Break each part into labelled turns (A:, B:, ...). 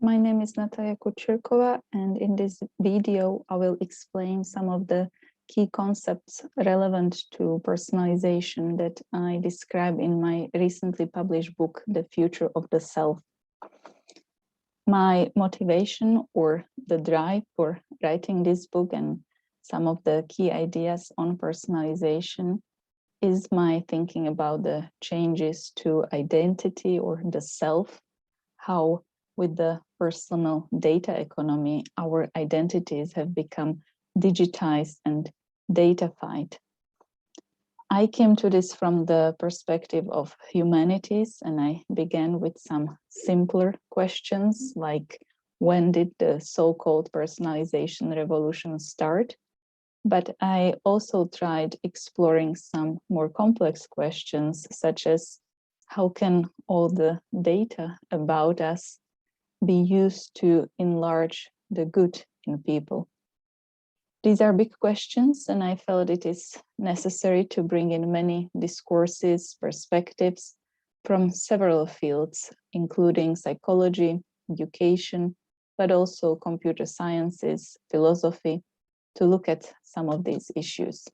A: My name is Natalia Kuchirkova, and in this video, I will explain some of the key concepts relevant to personalization that I describe in my recently published book, The Future of the Self. My motivation or the drive for writing this book and some of the key ideas on personalization is my thinking about the changes to identity or the self, how with the personal data economy, our identities have become digitized and datafied. I came to this from the perspective of humanities, and I began with some simpler questions like, when did the so-called personalization revolution start? But I also tried exploring some more complex questions, such as how can all the data about us be used to enlarge the good in people? These are big questions, and I felt it is necessary to bring in many discourses, perspectives from several fields, including psychology, education, but also computer sciences, philosophy, to look at some of these issues.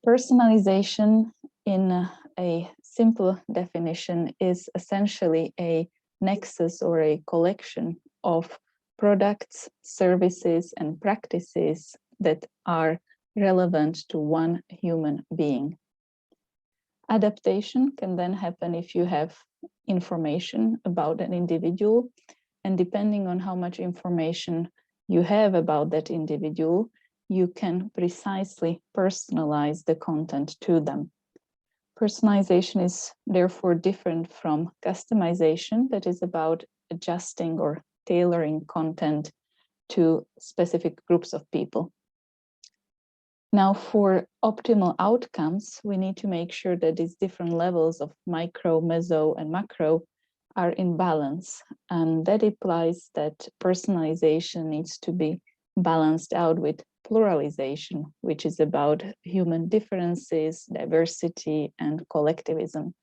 A: Personalization, in a simple definition, is essentially a nexus or a collection of products, services, and practices that are relevant to one human being. Adaptation can then happen if you have information about an individual, and depending on how much information you have about that individual, you can precisely personalize the content to them. Personalization is therefore different from customization, that is about adjusting or tailoring content to specific groups of people. Now, for optimal outcomes, we need to make sure that these different levels of micro, meso, and macro are in balance. And that implies that personalization needs to be balanced out with pluralization, which is about human differences, diversity, and collectivism.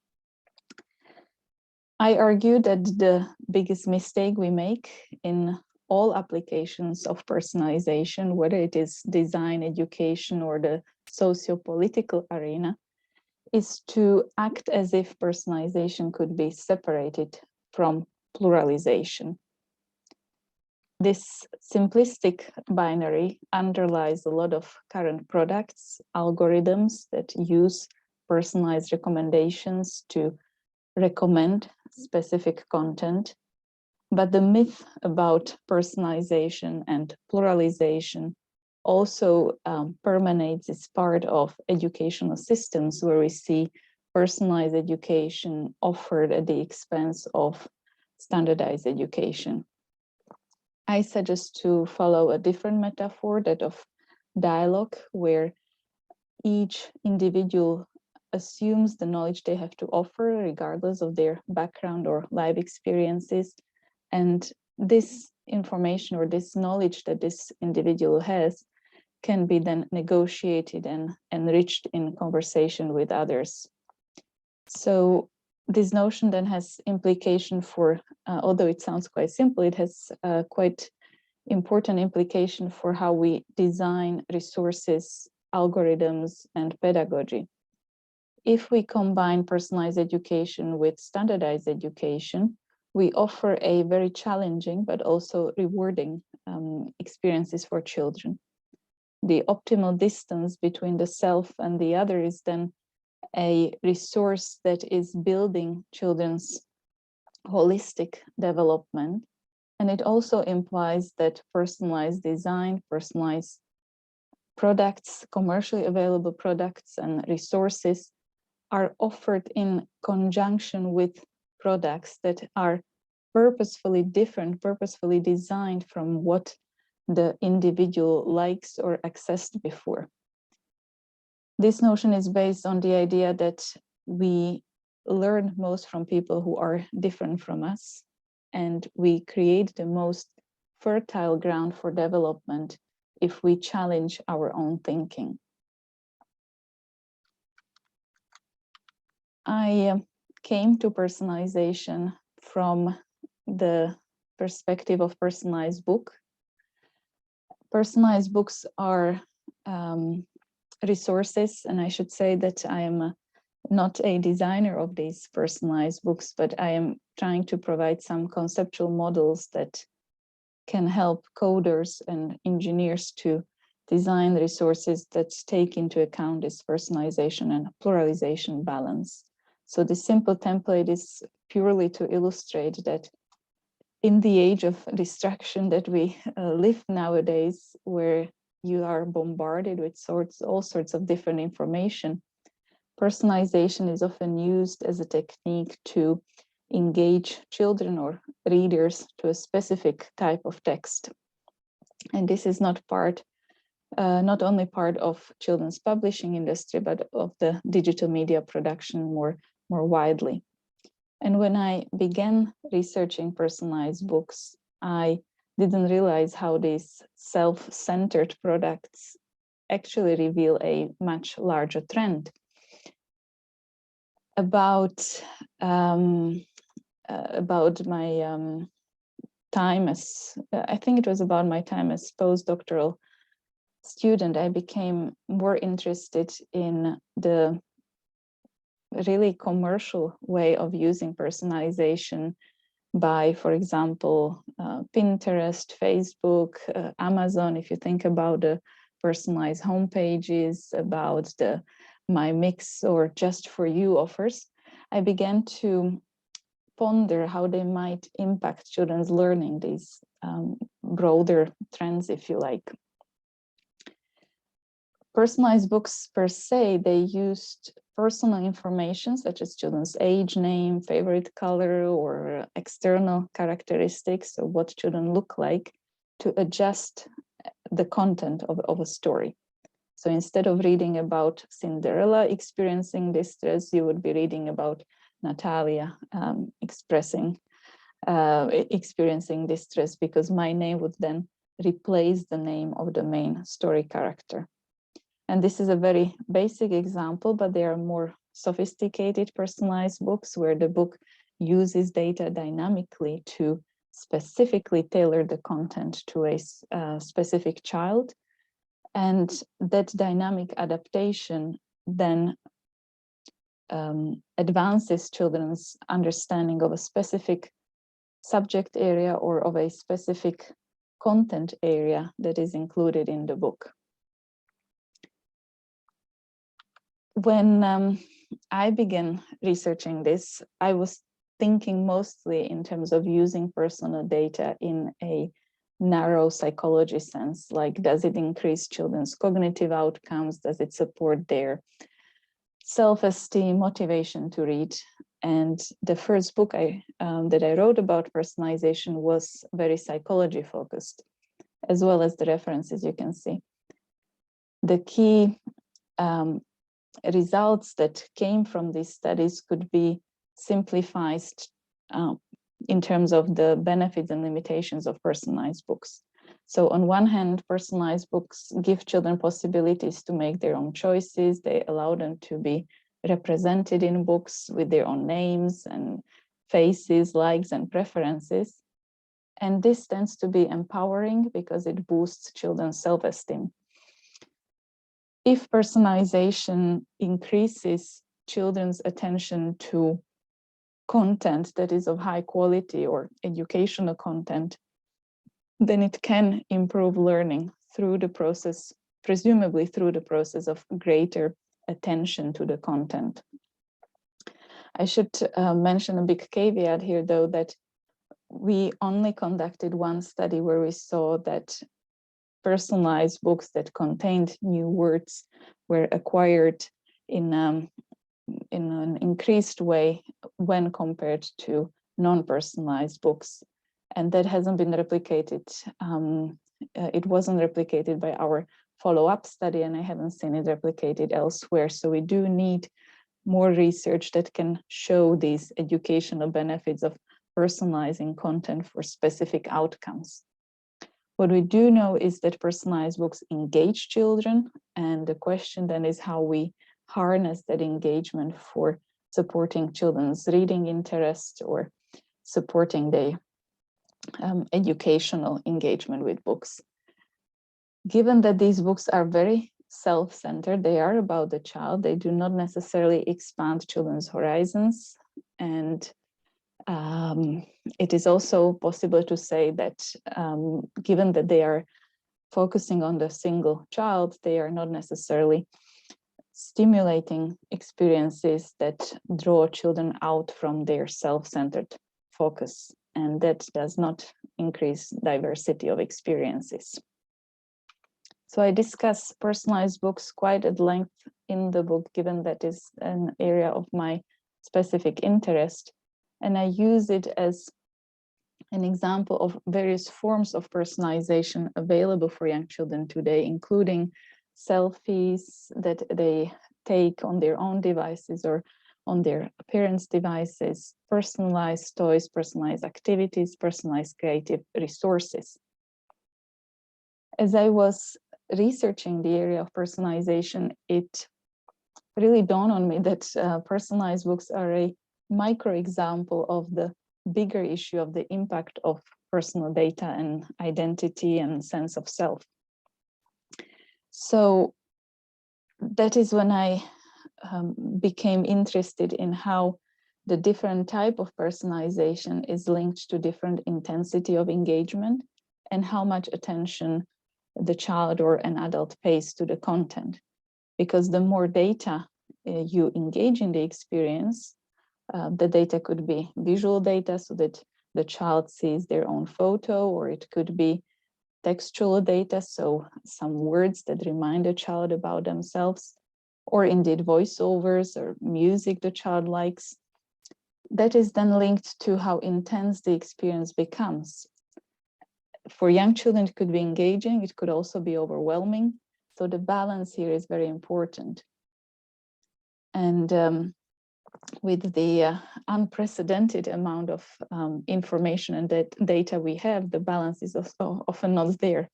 A: I argue that the biggest mistake we make in all applications of personalization, whether it is design, education, or the socio-political arena, is to act as if personalization could be separated from pluralization. This simplistic binary underlies a lot of current products, algorithms that use personalized recommendations to recommend specific content. But the myth about personalization and pluralization also permeates as part of educational systems, where we see personalized education offered at the expense of standardized education. I suggest to follow a different metaphor, that of dialogue, where each individual assumes the knowledge they have to offer, regardless of their background or life experiences. And this information or this knowledge that this individual has can be then negotiated and enriched in conversation with others. So this notion then has implication for, although it sounds quite simple, it has quite important implication for how we design resources, algorithms, and pedagogy. If we combine personalized education with standardized education, we offer a very challenging but also rewarding experiences for children. The optimal distance between the self and the other is then a resource that is building children's holistic development. And it also implies that personalized design, personalized products, commercially available products and resources are offered in conjunction with products that are purposefully different, purposefully designed from what the individual likes or accessed before. This notion is based on the idea that we learn most from people who are different from us, and we create the most fertile ground for development if we challenge our own thinking. I came to personalization from the perspective of personalized book. Personalized books are resources, and I should say that I am not a designer of these personalized books, but I am trying to provide some conceptual models that can help coders and engineers to design resources that take into account this personalization and pluralization balance. So the simple template is purely to illustrate that in the age of distraction that we live nowadays, where you are bombarded with all sorts of different information, personalization is often used as a technique to engage children or readers to a specific type of text. And this is not only part of children's publishing industry, but of the digital media production more widely. And when I began researching personalized books, I didn't realize how these self-centered products actually reveal a much larger trend. About my time as, I think it was about my time as postdoctoral student, I became more interested in the really commercial way of using personalization by, for example, Pinterest, Facebook, Amazon. If you think about the personalized homepages, about the My Mix or Just For You offers, I began to ponder how they might impact children's learning, these broader trends, if you like. Personalized books per se, they used personal information such as children's age, name, favorite color, or external characteristics of what children look like to adjust the content of a story. So instead of reading about Cinderella experiencing distress, you would be reading about Natalia experiencing distress, because my name would then replace the name of the main story character. And this is a very basic example, but there are more sophisticated personalized books where the book uses data dynamically to specifically tailor the content to a specific child. And that dynamic adaptation then advances children's understanding of a specific subject area or of a specific content area that is included in the book. When I began researching this, I was thinking mostly in terms of using personal data in a narrow psychology sense, like does it increase children's cognitive outcomes? Does it support their self-esteem, motivation to read? And the first book that I wrote about personalization was very psychology focused, as well as the references you can see. The key results that came from these studies could be simplified in terms of the benefits and limitations of personalized books. So on one hand, personalized books give children possibilities to make their own choices. They allow them to be represented in books with their own names and faces, likes and preferences. And this tends to be empowering because it boosts children's self-esteem. If personalization increases children's attention to content that is of high quality or educational content, then it can improve learning through the process, presumably through the process of greater attention to the content. I should mention a big caveat here, though, that we only conducted one study where we saw that personalized books that contained new words were acquired in an increased way when compared to non-personalized books. And that hasn't been replicated. It wasn't replicated by our follow-up study, and I haven't seen it replicated elsewhere. So we do need more research that can show these educational benefits of personalizing content for specific outcomes. What we do know is that personalized books engage children, and the question then is how we harness that engagement for supporting children's reading interest or supporting the educational engagement with books. Given that these books are very self-centered, they are about the child, they do not necessarily expand children's horizons, and it is also possible to say that given that they are focusing on the single child, they are not necessarily stimulating experiences that draw children out from their self-centered focus, and that does not increase diversity of experiences. So I discuss personalized books quite at length in the book, given that is an area of my specific interest, and I use it as an example of various forms of personalization available for young children today, including selfies that they take on their own devices or on their parents' devices, personalized toys, personalized activities, personalized creative resources. As I was researching the area of personalization, it really dawned on me that personalized books are a micro example of the bigger issue of the impact of personal data and identity and sense of self. So that is when I became interested in how the different type of personalization is linked to different intensity of engagement and how much attention the child or an adult pays to the content. Because the more data you engage in the experience, the data could be visual data so that the child sees their own photo, or it could be textual data, so some words that remind a child about themselves, or indeed voiceovers or music the child likes. That is then linked to how intense the experience becomes. For young children, it could be engaging, it could also be overwhelming. So the balance here is very important. And with the unprecedented amount of information and data we have, the balance is also often not there.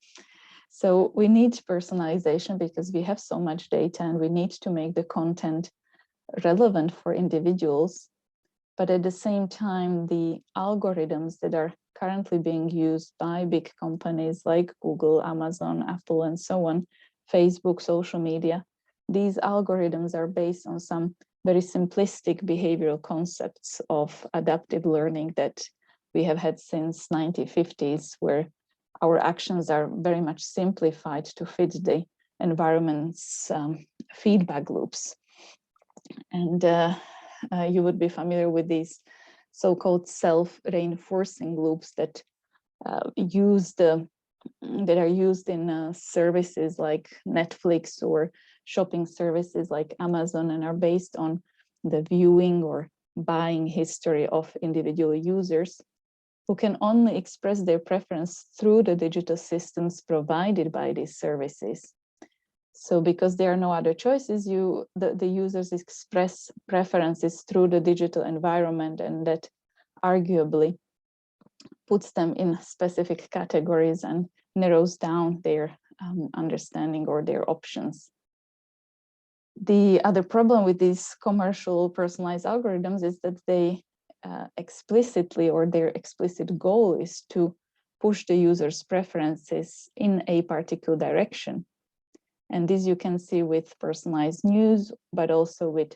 A: So we need personalization because we have so much data and we need to make the content relevant for individuals. But at the same time, the algorithms that are currently being used by big companies like Google, Amazon, Apple, and so on, Facebook, social media, these algorithms are based on some very simplistic behavioral concepts of adaptive learning that we have had since 1950s, where our actions are very much simplified to fit the environment's feedback loops. And you would be familiar with these so-called self-reinforcing loops that are used in services like Netflix or shopping services like Amazon, and are based on the viewing or buying history of individual users who can only express their preference through the digital systems provided by these services. So because there are no other choices, the users express preferences through the digital environment, and that arguably puts them in specific categories and narrows down their understanding or their options. The other problem with these commercial personalized algorithms is that they explicitly, or their explicit goal is to push the user's preferences in a particular direction. And this you can see with personalized news, but also with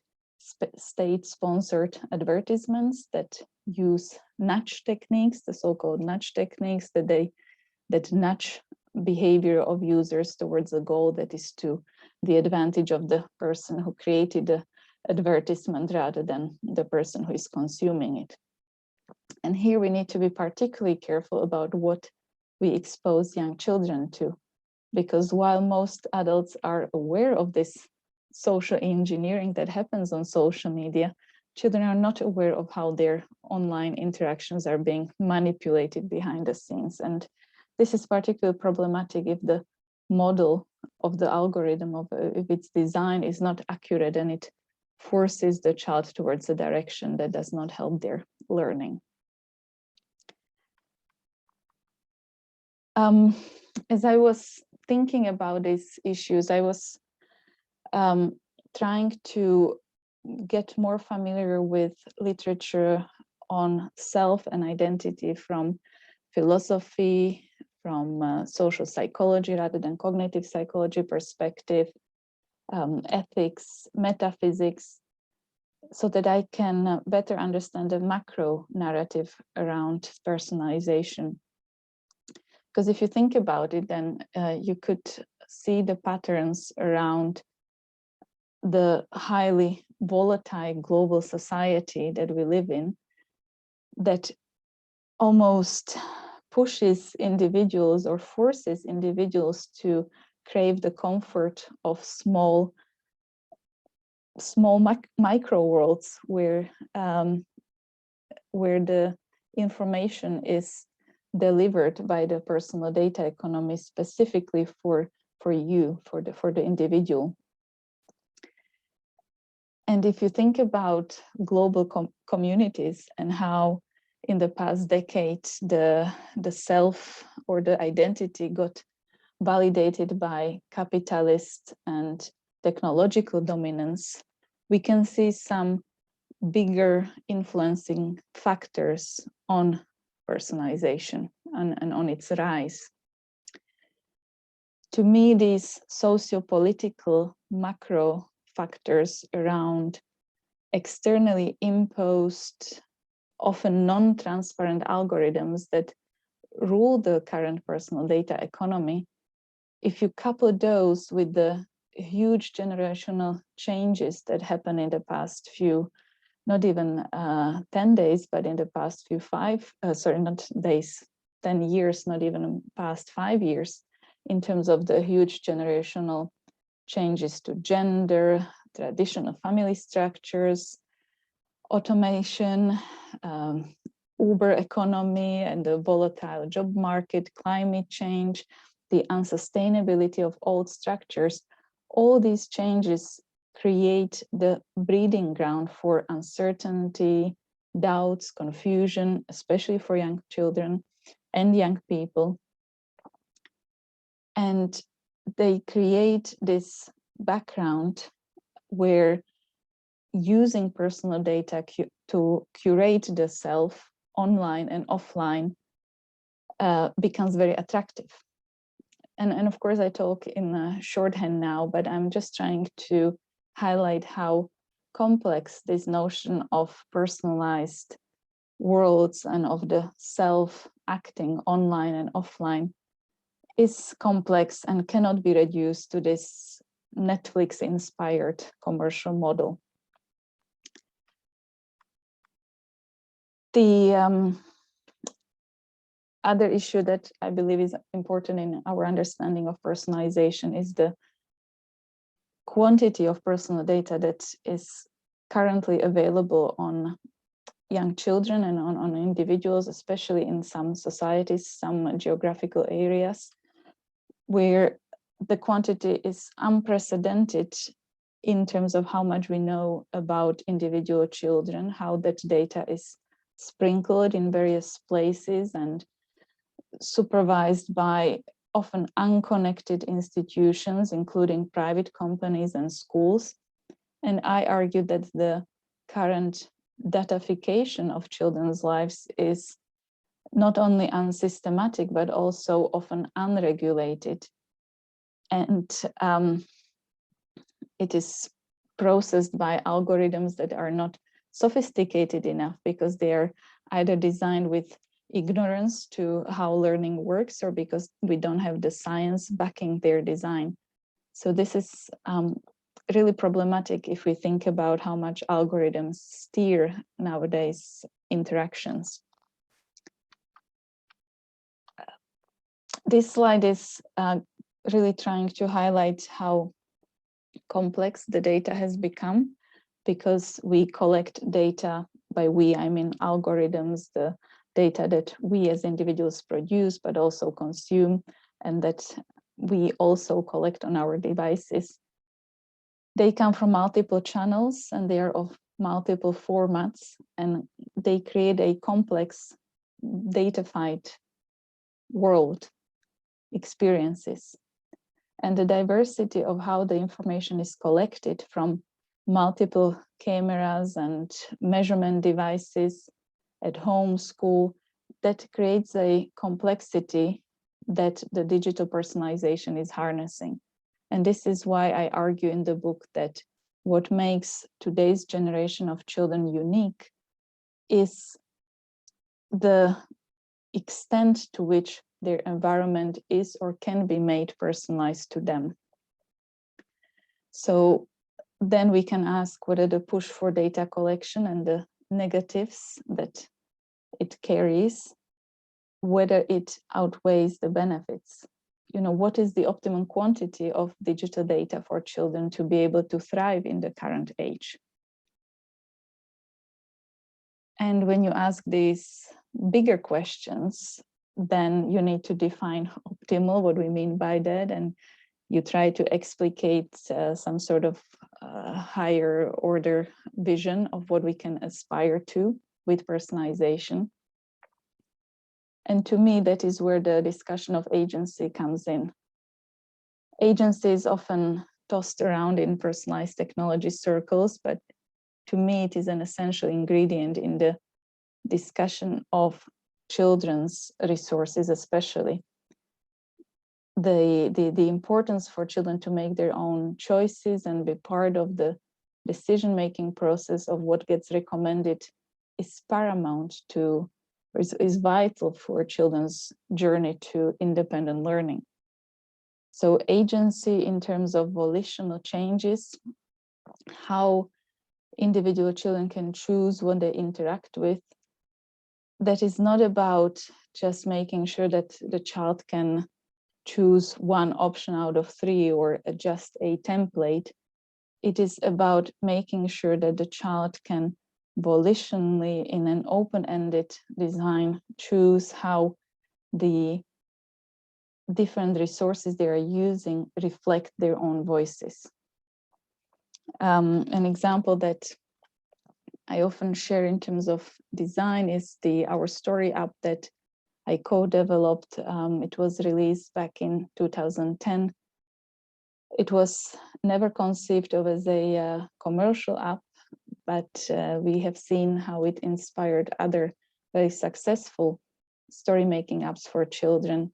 A: state-sponsored advertisements that use nudge techniques, the so-called nudge techniques, that nudge behavior of users towards a goal that is to the advantage of the person who created the advertisement rather than the person who is consuming it. And here we need to be particularly careful about what we expose young children to, because while most adults are aware of this social engineering that happens on social media, children are not aware of how their online interactions are being manipulated behind the scenes. And this is particularly problematic if the model of the algorithm, if its design is not accurate and it forces the child towards a direction that does not help their learning. As I was thinking about these issues, I was trying to get more familiar with literature on self and identity from philosophy, from social psychology rather than cognitive psychology perspective, ethics, metaphysics, so that I can better understand the macro narrative around personalization. Because if you think about it, then you could see the patterns around the highly volatile global society that we live in, that almost pushes individuals or forces individuals to crave the comfort of small micro worlds where the information is delivered by the personal data economy specifically for you, for the individual. And if you think about global communities and how in the past decade the self or the identity got validated by capitalist and technological dominance, we can see some bigger influencing factors on personalization and on its rise. To me, these socio-political macro factors around externally imposed, often non-transparent algorithms that rule the current personal data economy, if you couple those with the huge generational changes that happen in the past few, not even 10 days, but in the past few 10 years, not even past 5 years, in terms of the huge generational changes to gender, traditional family structures, automation, Uber economy and the volatile job market, climate change, the unsustainability of old structures, all these changes create the breeding ground for uncertainty, doubts, confusion, especially for young children and young people. And they create this background where using personal data to curate the self online and offline becomes very attractive. And of course I talk in shorthand now, but I'm just trying to highlight how complex this notion of personalized worlds and of the self acting online and offline is complex and cannot be reduced to this Netflix-inspired commercial model. The other issue that I believe is important in our understanding of personalization is the quantity of personal data that is currently available on young children and on individuals, especially in some societies, some geographical areas, where the quantity is unprecedented in terms of how much we know about individual children, how that data is sprinkled in various places and supervised by often unconnected institutions, including private companies and schools. And I argue that the current datafication of children's lives is not only unsystematic, but also often unregulated. And it is processed by algorithms that are not sophisticated enough because they are either designed with ignorance to how learning works or because we don't have the science backing their design. So this is really problematic if we think about how much algorithms steer nowadays interactions. This slide is really trying to highlight how complex the data has become, because we collect data. By we, I mean algorithms, the data that we as individuals produce, but also consume, and that we also collect on our devices. They come from multiple channels and they are of multiple formats, and they create a complex datafied world experiences. And the diversity of how the information is collected from multiple cameras and measurement devices at home, school, that creates a complexity that the digital personalization is harnessing. And this is why I argue in the book that what makes today's generation of children unique is the extent to which their environment is or can be made personalized to them. So then we can ask whether the push for data collection and the negatives that it carries, whether it outweighs the benefits. You know, what is the optimum quantity of digital data for children to be able to thrive in the current age? And when you ask these bigger questions, then you need to define optimal, what we mean by that, and you try to explicate some sort of higher order vision of what we can aspire to with personalization. And to me, that is where the discussion of agency comes in. Agency is often tossed around in personalized technology circles, but to me, it is an essential ingredient in the discussion of children's resources, especially. The importance for children to make their own choices and be part of the decision-making process of what gets recommended is paramount to, is vital for children's journey to independent learning. So agency in terms of volitional changes, how individual children can choose what they interact with, that is not about just making sure that the child can choose one option out of 3 or adjust a template. It is about making sure that the child can volitionally, in an open-ended design, choose how the different resources they are using reflect their own voices. An example that I often share in terms of design is the Our Story app that I co-developed. It was released back in 2010. It was never conceived of as a commercial app, but we have seen how it inspired other very successful story-making apps for children,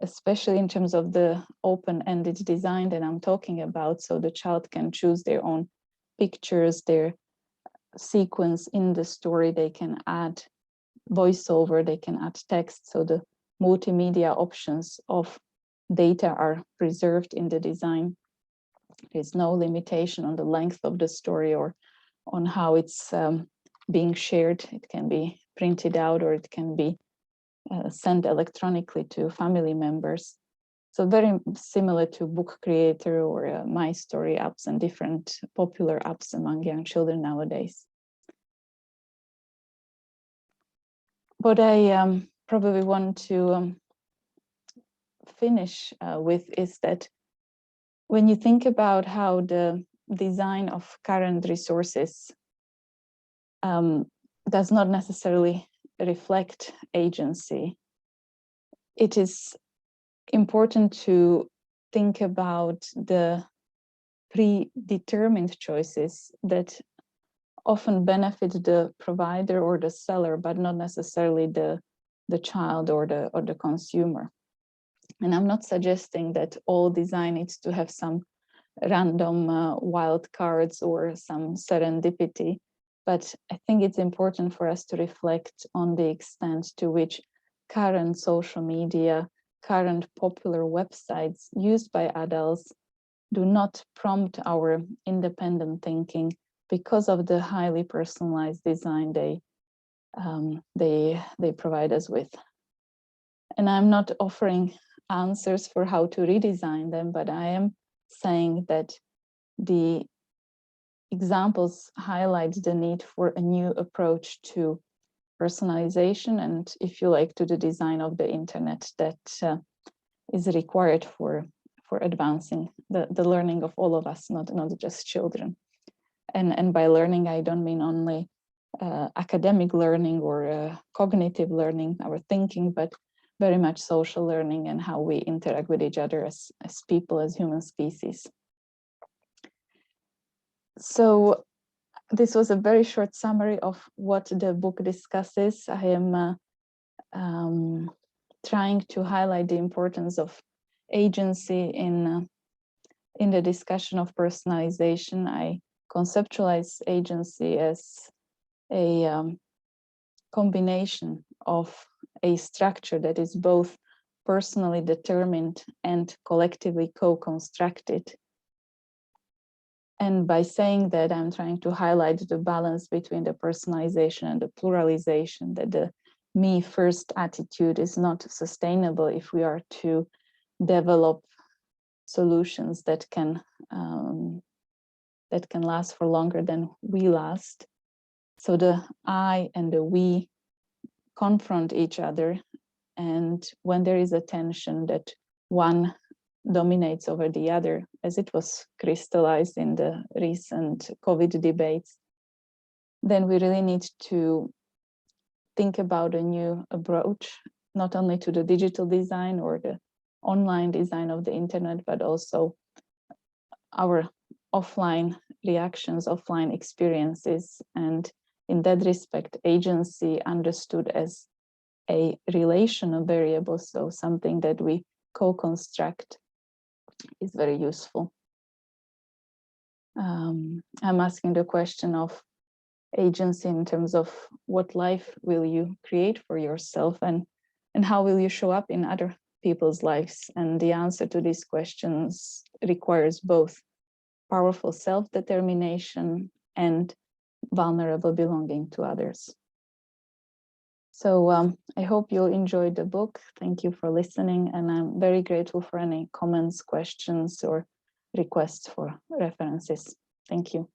A: especially in terms of the open-ended design that I'm talking about, so the child can choose their own pictures, their sequence in the story, they can add voiceover, they can add text, so the multimedia options of data are preserved in the design. There's no limitation on the length of the story or on how it's being shared. It can be printed out or it can be sent electronically to family members. So very similar to Book Creator or My Story apps and different popular apps among young children nowadays. What I probably want to finish with is that when you think about how the design of current resources does not necessarily reflect agency, it is important to think about the predetermined choices that often benefit the provider or the seller, but not necessarily the child or the consumer. And I'm not suggesting that all design needs to have some random wild cards or some serendipity, but I think it's important for us to reflect on the extent to which current social media, current popular websites used by adults do not prompt our independent thinking because of the highly personalized design they provide us with. And I'm not offering answers for how to redesign them, but I am saying that the examples highlight the need for a new approach to personalization and, if you like, to the design of the internet that is required for advancing the learning of all of us, not just children. And by learning, I don't mean only academic learning or cognitive learning, our thinking, but very much social learning and how we interact with each other as people, as human species. So this was a very short summary of what the book discusses. I am trying to highlight the importance of agency in the discussion of personalization. I conceptualize agency as a combination of a structure that is both personally determined and collectively co-constructed. And by saying that, I'm trying to highlight the balance between the personalization and the pluralization, that the me first attitude is not sustainable if we are to develop solutions that can last for longer than we last. So the I and the we confront each other, and when there is a tension that one dominates over the other, as it was crystallized in the recent COVID debates, then we really need to think about a new approach, not only to the digital design or the online design of the internet, but also our offline reactions, offline experiences. And in that respect, agency understood as a relational variable, so something that we co-construct, is very useful. I'm asking the question of agency in terms of what life will you create for yourself, and how will you show up in other people's lives? And the answer to these questions requires both powerful self-determination and vulnerable belonging to others. So I hope you'll enjoy the book. Thank you for listening, and I'm very grateful for any comments, questions, or requests for references. Thank you.